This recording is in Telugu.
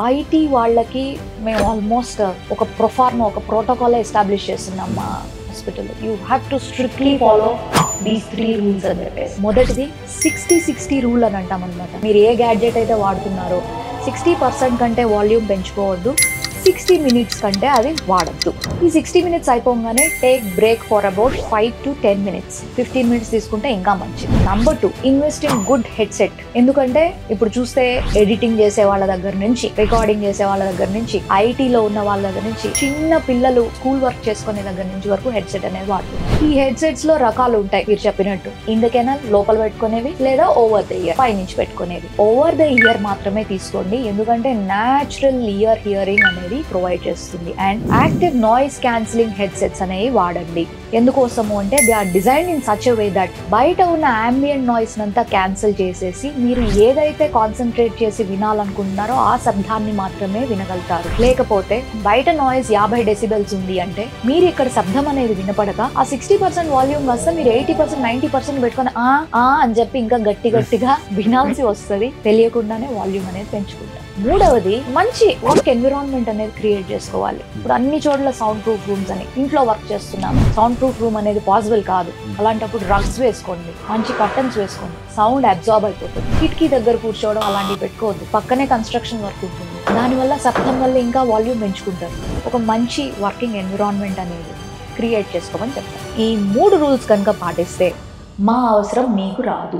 ఐటీ వాళ్ళకి మేము ఆల్మోస్ట్ ఒక ప్రొఫార్మా ఒక ప్రోటోకాల్ ఎస్టాబ్లిష్ చేస్తున్నాం మా hospital. You have to strictly follow these 3 rules అని చెప్పేసి. మొదటిది 60-60 రూల్ అని అంటాం అనమాట. మీరు ఏ గ్యాడ్జెట్ అయితే వాడుతున్నారో 60% కంటే వాల్యూమ్ పెంచుకోవద్దు, 60 మినిట్స్ కంటే అది వాడద్దు. ఈ 60 మినిట్స్ అయిపోగానే take break for about 5 to 10 minutes. 15 minutes తీసుకుంటే ఇంకా మంచిది. Number 2, invest in good headset. ఎందుకంటే ఇప్పుడు చూస్తే ఎడిటింగ్ చేసే వాళ్ళ దగ్గర నుంచి, రికార్డింగ్ చేసే వాళ్ళ దగ్గర నుంచి, ఐటీలో ఉన్న వాళ్ళ దగ్గర నుంచి, చిన్న పిల్లలు స్కూల్ వర్క్ చేసుకునే దగ్గర నుంచి వరకు హెడ్సెట్ అనేది వాడుతున్నారు. ఈ హెడ్సెట్స్ లో రకాలు ఉంటాయి మీరు చెప్పినట్టు. ఇన్ ద కెనాల్ లోపల పెట్టుకునేవి, లేదా ఓవర్ ద ఇయర్ పైనుంచి పెట్టుకునేవి. ఓవర్ ద ఇయర్ మాత్రమే తీసుకోండి, ఎందుకంటే న్యాచురల్ ఇయర్ హియరింగ్ అనేది ప్రొవైడ్ చేస్తుంది. And active noise cancelling headsets అనేవి వాడండి. ఎందుకోసము అంటే they are designed in such a way that బయట ఉన్న అంబియంట్ నాయిస్ నంతా క్యాన్సిల్ చేసేసి మీరు ఏదైతే కాన్సన్ట్రేట్ చేసి వినాలనుకుంటున్నారో ఆ శబ్దాన్ని మాత్రమే వినగలుగుతారు. లేకపోతే బయట నాయిస్ 50 డెసిబెల్స్ ఉంది అంటే మీరు ఇక్కడ శబ్దం అనేది వినపడక ఆ 60% వాల్యూమ్ వస్తే మీరు 80% 90% పెట్టుకొని అని చెప్పి ఇంకా గట్టిగా వినాల్సి వస్తుంది. తెలియకుండానే వాల్యూమ్ అనేది పెంచుకుంటారు. మూడవది, మంచి వర్క్ ఎన్విరాన్మెంట్ అనేది క్రియేట్ చేసుకోవాలి. ఇప్పుడు అన్ని చోట్ల సౌండ్ ప్రూఫ్ రూమ్స్ అని, ఇంట్లో వర్క్ చేస్తున్నాము, సౌండ్ ప్రూఫ్ రూమ్ అనేది పాసిబుల్ కాదు. అలాంటప్పుడు రగ్స్ వేసుకోండి, మంచి కర్టన్స్ వేసుకోండి, సౌండ్ అబ్జార్బ్ అయిపోతుంది. కిటికీ దగ్గర కూర్చోవడం అలాంటివి పెట్టుకోవద్దు. పక్కనే కన్స్ట్రక్షన్ వర్క్ ఉంటుంది, దానివల్ల శబ్దం వల్ల ఇంకా వాల్యూమ్ పెంచుకుంటారు. ఒక మంచి వర్కింగ్ ఎన్విరాన్మెంట్ అనేది క్రియేట్ చేసుకోమని చెప్తాను. ఈ 3 రూల్స్ కనుక పాటిస్తే మా అవసరం మీకు రాదు.